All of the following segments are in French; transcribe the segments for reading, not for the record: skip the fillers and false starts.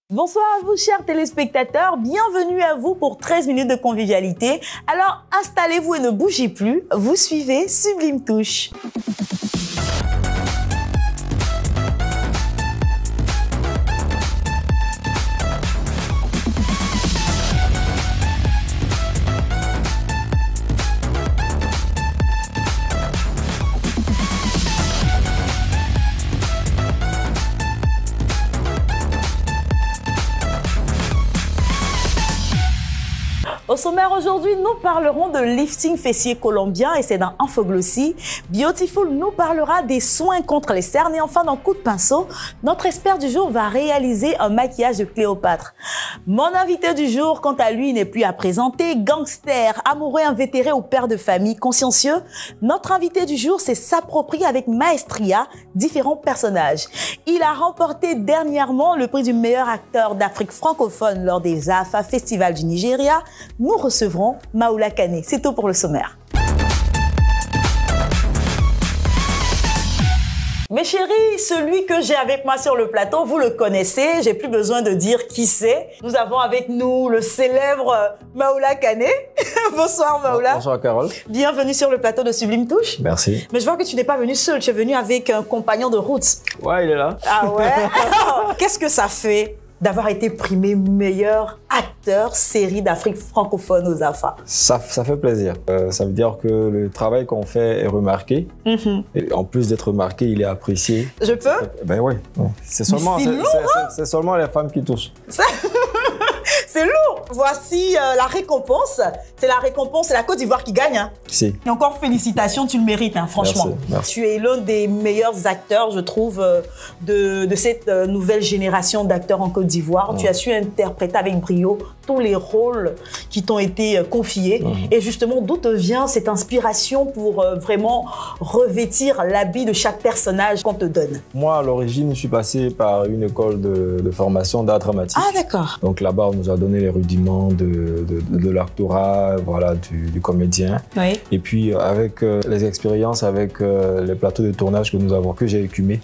Bonsoir à vous, chers téléspectateurs. Bienvenue à vous pour 13 minutes de convivialité. Alors, installez-vous et ne bougez plus. Vous suivez Sublime Touche. Au sommaire aujourd'hui, nous parlerons de lifting fessier colombien et c'est dans Infoglossie. Beautiful nous parlera des soins contre les cernes et enfin dans Coup de pinceau, notre expert du jour va réaliser un maquillage de Cléopâtre. Mon invité du jour, quant à lui, n'est plus à présenter. Gangster, amoureux invétéré ou père de famille consciencieux, notre invité du jour s'est s'approprié avec maestria différents personnages. Il a remporté dernièrement le prix du meilleur acteur d'Afrique francophone lors des AFA Festival du Nigeria. Nous recevrons Maoula Kane. C'est tout pour le sommaire. Mes chéris, celui que j'ai avec moi sur le plateau, vous le connaissez, j'ai plus besoin de dire qui c'est. Nous avons avec nous le célèbre Maoula Kane. Bonsoir Maoula. Bonsoir Carole. Bienvenue sur le plateau de Sublime Touche. Merci. Mais je vois que tu n'es pas venu seul, tu es venu avec un compagnon de route. Ouais, il est là. Ah ouais. Qu'est-ce que ça fait d'avoir été primé meilleur acteur série d'Afrique francophone aux AFA? Ça fait plaisir. Ça veut dire que le travail qu'on fait est remarqué. Et en plus d'être remarqué, il est apprécié. Je peux? Ben oui. C'est seulement les femmes qui touchent. C'est lourd. Voici la récompense. C'est la récompense, c'est la Côte d'Ivoire qui gagne. Hein. Si. Et encore félicitations, tu le mérites, hein, franchement. Merci. Tu es l'un des meilleurs acteurs, je trouve, de cette nouvelle génération d'acteurs en Côte d'Ivoire. Tu as su interpréter avec brio tous les rôles qui t'ont été confiés. Et justement, d'où te vient cette inspiration pour vraiment revêtir l'habit de chaque personnage qu'on te donne? Moi, à l'origine, je suis passé par une école de formation d'art dramatique. Ah, d'accord. Donc là-bas, on nous a donné les rudiments de l'actorat, voilà, du comédien. Oui. Et puis, avec les expériences, avec les plateaux de tournage que j'ai écumés,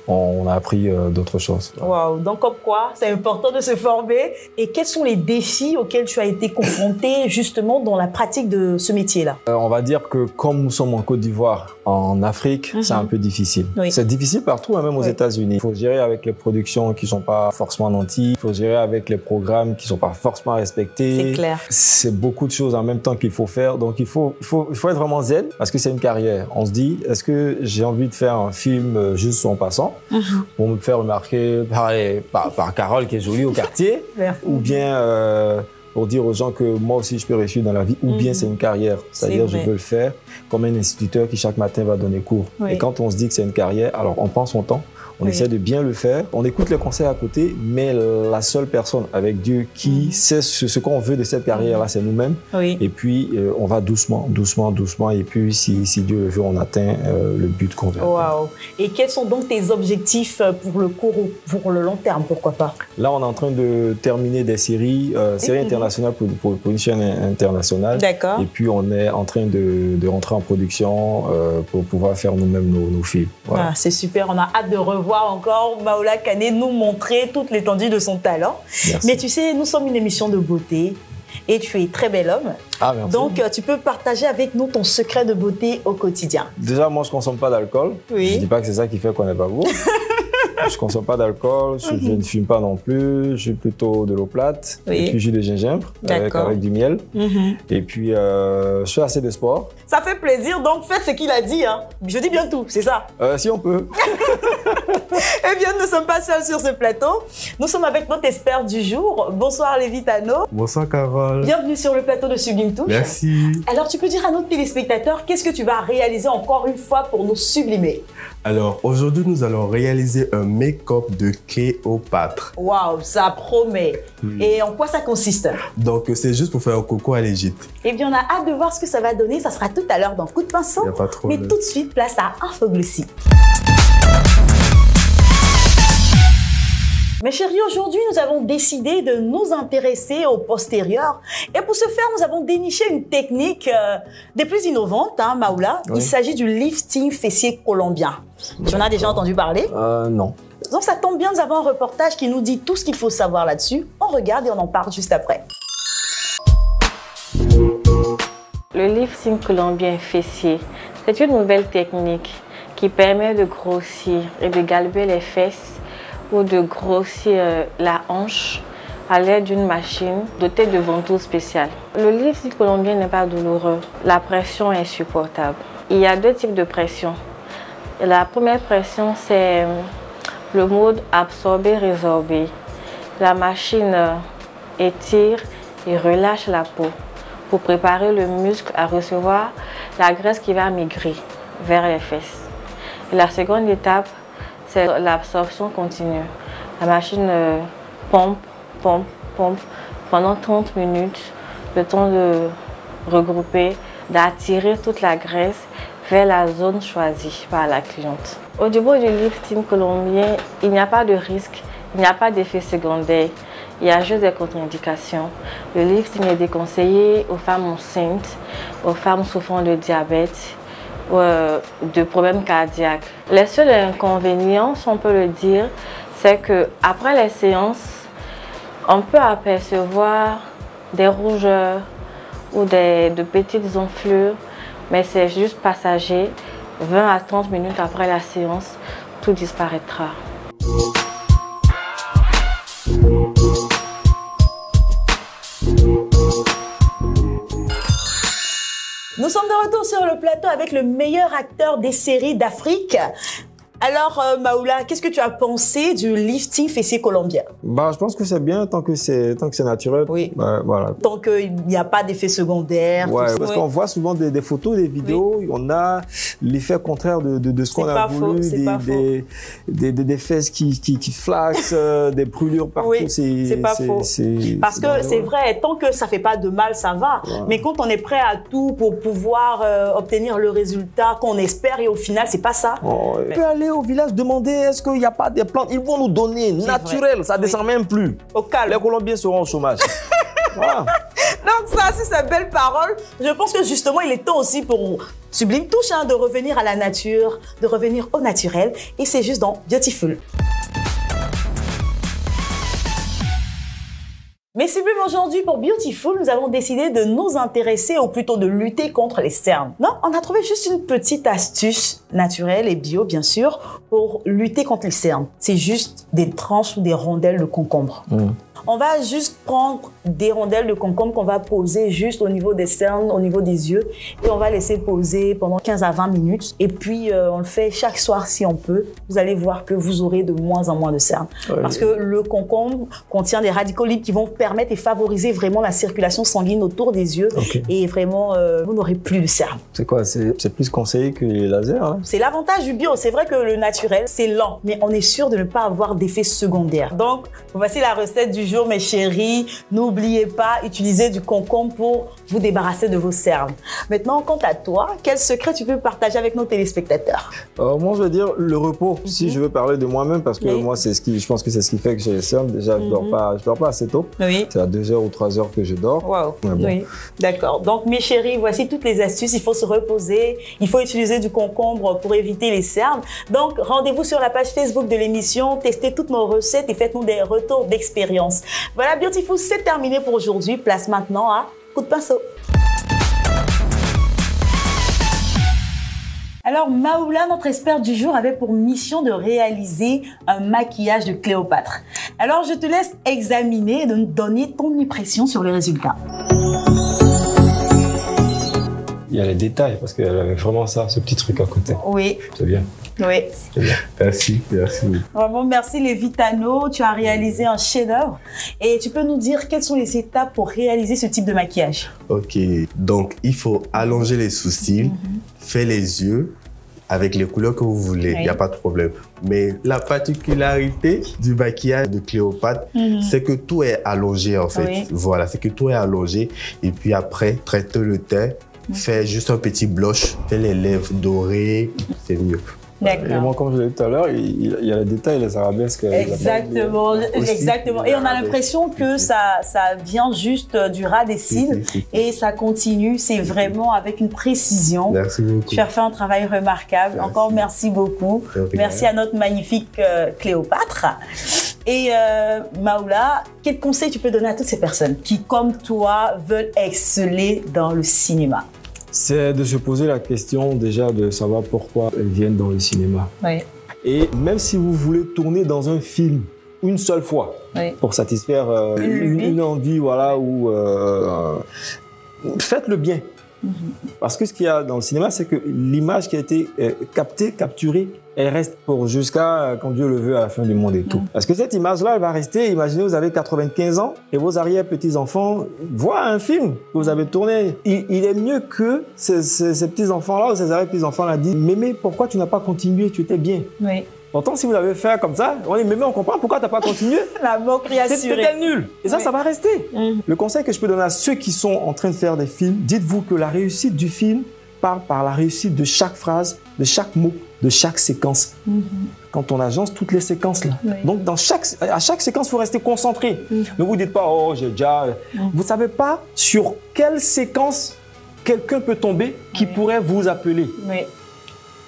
on a appris d'autres choses. Waouh. Donc, comme quoi, c'est important de se former. Et quels sont les défis auxquels tu as été confronté justement dans la pratique de ce métier-là? On va dire que comme nous sommes en Côte d'Ivoire, en Afrique, c'est un peu difficile. C'est difficile partout, hein, même aux États-Unis. Il faut gérer avec les productions qui ne sont pas forcément nantis. Il faut gérer avec les programmes qui ne sont pas forcément respectés. C'est clair. C'est beaucoup de choses en même temps qu'il faut faire. Donc, il faut être vraiment zen parce que c'est une carrière. On se dit, est-ce que j'ai envie de faire un film juste en passant pour me faire remarquer par Carole qui est jolie au quartier ou bien pour dire aux gens que moi aussi je peux réussir dans la vie, ou bien c'est une carrière, c'est-à-dire je veux le faire comme un instituteur qui chaque matin va donner cours. Et quand on se dit que c'est une carrière, alors on prend son temps, on essaie de bien le faire, on écoute les conseils à côté, mais la seule personne avec Dieu qui sait ce qu'on veut de cette carrière-là, c'est nous-mêmes. Et puis, on va doucement, et puis si Dieu le veut, on atteint le but qu'on veut. Waouh. Et quels sont donc tes objectifs pour le court ou pour le long terme, pourquoi pas? Là, on est en train de terminer des séries internationales pour une chaîne internationale. D'accord. Et puis, on est en train de rentrer en production pour pouvoir faire nous-mêmes nos films. Voilà. Ah, c'est super, on a hâte de revoir encore Maoula Kane nous montrer toute l'étendue de son talent. Merci. Mais tu sais, nous sommes une émission de beauté et tu es très bel homme. Ah, merci. Donc, tu peux partager avec nous ton secret de beauté au quotidien. Déjà, moi, je ne consomme pas d'alcool. Je ne dis pas que c'est ça qui fait qu'on n'est pas beau. Je ne consomme pas d'alcool, je ne fume pas non plus, je suis plutôt de l'eau plate, et puis jus de gingembre avec du miel. Et puis, je fais assez de sport. Ça fait plaisir, donc faites ce qu'il a dit. Hein. Je dis bien tout, c'est ça? Si on peut. Eh bien, nous ne sommes pas seuls sur ce plateau. Nous sommes avec notre expert du jour. Bonsoir Lévi Tano. Bonsoir Carole. Bienvenue sur le plateau de Sublime Touche. Merci. Alors, tu peux dire à nos téléspectateurs, qu'est-ce que tu vas réaliser encore une fois pour nous sublimer? Alors, aujourd'hui, nous allons réaliser un make-up de Cléopâtre. Waouh, ça promet. Et en quoi ça consiste? Donc, c'est juste pour faire un coucou à l'Égypte. Eh bien, on a hâte de voir ce que ça va donner. Ça sera tout à l'heure dans Coup de pinceau. Mais tout de suite, place à Infoglossie. Mes chéris, aujourd'hui, nous avons décidé de nous intéresser au postérieur. Et pour ce faire, nous avons déniché une technique des plus innovantes, hein, Maoula. Oui. Il s'agit du lifting fessier colombien. Tu en as déjà entendu parler? Non. Donc, ça tombe tombe bien, nous avons un reportage qui nous dit tout ce qu'il faut savoir là-dessus. On regarde et on en parle juste après. Le lifting colombien fessier, c'est une nouvelle technique qui permet de grossir et de galber les fesses ou de grossir la hanche à l'aide d'une machine dotée de ventouses spéciales. Le lifting colombien n'est pas douloureux, la pression est supportable. Il y a deux types de pression. La première pression, c'est le mode absorber-résorber. La machine étire et relâche la peau pour préparer le muscle à recevoir la graisse qui va migrer vers les fesses. Et la seconde étape, c'est l'absorption continue. La machine pompe pendant 30 minutes, le temps de regrouper, d'attirer toute la graisse vers la zone choisie par la cliente. Au niveau du lifting colombien, il n'y a pas de risque, il n'y a pas d'effet secondaire. Il y a juste des contre-indications. Le lifting est déconseillé aux femmes enceintes, aux femmes souffrant de diabète, de problèmes cardiaques. Les seuls inconvénients, si on peut le dire, c'est qu'après les séances, on peut apercevoir des rougeurs ou de petites enflures, mais c'est juste passager. 20 à 30 minutes après la séance, tout disparaîtra. Nous sommes de retour sur le plateau avec le meilleur acteur des séries d'Afrique. Alors, Maoula, qu'est-ce que tu as pensé du lifting fessier colombien? Je pense que c'est bien tant que c'est naturel. Oui. Voilà. Tant qu'il n'y a pas d'effet secondaire. Ouais, parce qu'on voit souvent des photos, des vidéos, on a l'effet contraire de ce qu'on a voulu, des fesses qui flashent, des brûlures partout. Oui, c'est pas faux. Parce que c'est vrai, tant que ça fait pas de mal, ça va. Ouais. Mais quand on est prêt à tout pour pouvoir obtenir le résultat qu'on espère et au final, c'est pas ça. Oh, ouais. On peut aller au village demander est-ce qu'il n'y a pas des plantes, ils vont nous donner naturel, ça descend même plus. Au calme. Les Colombiens seront au chômage. Voilà. Donc ça, c'est sa belle parole. Je pense que justement, il est temps aussi pour Sublime Touche de revenir à la nature, de revenir au naturel. Et c'est juste dans Beautiful. Mais Sublime, aujourd'hui, pour Beautiful, nous avons décidé de nous intéresser, ou plutôt de lutter contre les cernes. Non, on a trouvé juste une petite astuce naturelle et bio, bien sûr, pour lutter contre les cernes. C'est juste des tranches ou des rondelles de concombre. On va juste prendre des rondelles de concombre qu'on va poser juste au niveau des cernes, au niveau des yeux. Et on va laisser poser pendant 15 à 20 minutes. Et puis, on le fait chaque soir si on peut. Vous allez voir que vous aurez de moins en moins de cernes. Oui. Parce que le concombre contient des radicaux libres qui vont permettre et favoriser vraiment la circulation sanguine autour des yeux. Okay. Et vraiment, vous n'aurez plus de cernes. C'est quoi? C'est plus conseillé que les lasers, hein? C'est l'avantage du bio. C'est vrai que le naturel, c'est lent. Mais on est sûr de ne pas avoir d'effet secondaire. Donc, voici la recette du jour, mes chéris. N'oubliez pas, utilisez du concombre pour vous débarrasser de vos cernes. Maintenant, quant à toi, quel secret tu peux partager avec nos téléspectateurs? Moi, je veux dire le repos. Si je veux parler de moi-même, parce que moi, je pense que c'est ce qui fait que j'ai les cernes. Déjà, je dors pas assez tôt. Oui. C'est à 2h ou 3h que je dors. Wow. Bon. Oui. D'accord. Donc, mes chéris, voici toutes les astuces. Il faut se reposer. Il faut utiliser du concombre pour éviter les cernes. Donc, rendez-vous sur la page Facebook de l'émission. Testez toutes nos recettes et faites-nous des retours d'expérience. Voilà, Beautiful, c'est terminé pour aujourd'hui. Place maintenant à coup de pinceau. Alors, Maoula, notre experte du jour, avait pour mission de réaliser un maquillage de Cléopâtre. Alors, je te laisse examiner et de nous donner ton impression sur les résultats. Il y a les détails, parce qu'elle avait vraiment ça, ce petit truc à côté. Oui. C'est bien. Oui. C'est bien. Merci. Vraiment, merci les Vitano. Tu as réalisé un chef-d'œuvre. Et tu peux nous dire quelles sont les étapes pour réaliser ce type de maquillage? Ok. Donc, il faut allonger les sourcils, faire les yeux avec les couleurs que vous voulez. Il n'y a pas de problème. Mais la particularité du maquillage de Cléopâtre, c'est que tout est allongé en fait. Oui. Voilà, c'est que tout est allongé. Et puis après, traiter le teint, faire juste un petit blush, faire les lèvres dorées, c'est mieux. D'accord. Et moi, comme je l'ai dit tout à l'heure, il y a les détails, les arabesques. Exactement, exactement. Et on a l'impression que ça vient juste du ras des cils et ça continue. C'est vraiment avec une précision. Merci beaucoup. Tu as fait un travail remarquable. Merci. Encore merci beaucoup. Merci à notre magnifique Cléopâtre. Et Maoula, quel conseil tu peux donner à toutes ces personnes qui, comme toi, veulent exceller dans le cinéma? C'est de se poser la question déjà de savoir pourquoi elles viennent dans le cinéma. Oui. Et même si vous voulez tourner dans un film une seule fois, Oui. pour satisfaire une envie, voilà, ou faites-le bien. Parce que ce qu'il y a dans le cinéma, c'est que l'image qui a été capturée, elle reste pour jusqu'à quand Dieu le veut à la fin du monde et tout. Parce que cette image-là, elle va rester. Imaginez, vous avez 95 ans et vos arrière-petits-enfants voient un film que vous avez tourné. Il est mieux que ces petits-enfants-là ou ces arrière-petits-enfants-là disent « Mémé, pourquoi tu n'as pas continué? Tu étais bien. » Oui. Pourtant, si vous l'avez fait comme ça, on dit « Mémé, on comprend pourquoi tu n'as pas continué. » La moquerie assurée. C'était nul. Et ça, Oui. ça va rester. Le conseil que je peux donner à ceux qui sont en train de faire des films, dites-vous que la réussite du film parle par la réussite de chaque phrase, de chaque mot, de chaque séquence. Quand on agence toutes les séquences là. Oui. Donc à chaque séquence, il faut rester concentré. Ne vous dites pas, oh, j'ai déjà... Vous ne savez pas sur quelle séquence quelqu'un peut tomber qui pourrait vous appeler. Oui.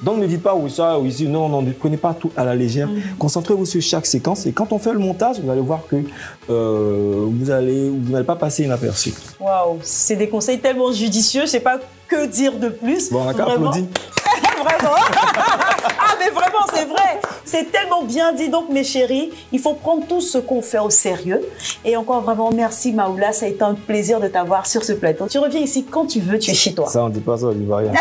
Donc ne dites pas oui ça, oui ici, non, ne prenez pas tout à la légère. Concentrez-vous sur chaque séquence et quand on fait le montage, vous allez voir que vous n'allez pas passer inaperçu. Waouh, c'est des conseils tellement judicieux, je ne sais pas que dire de plus. Bon, on a qu'à applaudir. Vraiment. Ah, mais vraiment, c'est vrai. C'est tellement bien dit. Donc, mes chéris, il faut prendre tout ce qu'on fait au sérieux. Et encore vraiment, merci Maoula. Ça a été un plaisir de t'avoir sur ce plateau. Tu reviens ici quand tu veux, tu es chez toi. Ça, on ne dit pas ça, on dit rien.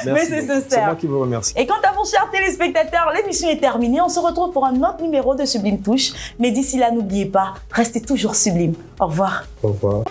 Mais c'est sincère. C'est moi qui vous remercie. Et quant à vous, chers téléspectateurs, l'émission est terminée. On se retrouve pour un autre numéro de Sublime Touche. Mais d'ici là, n'oubliez pas, restez toujours sublime. Au revoir. Au revoir.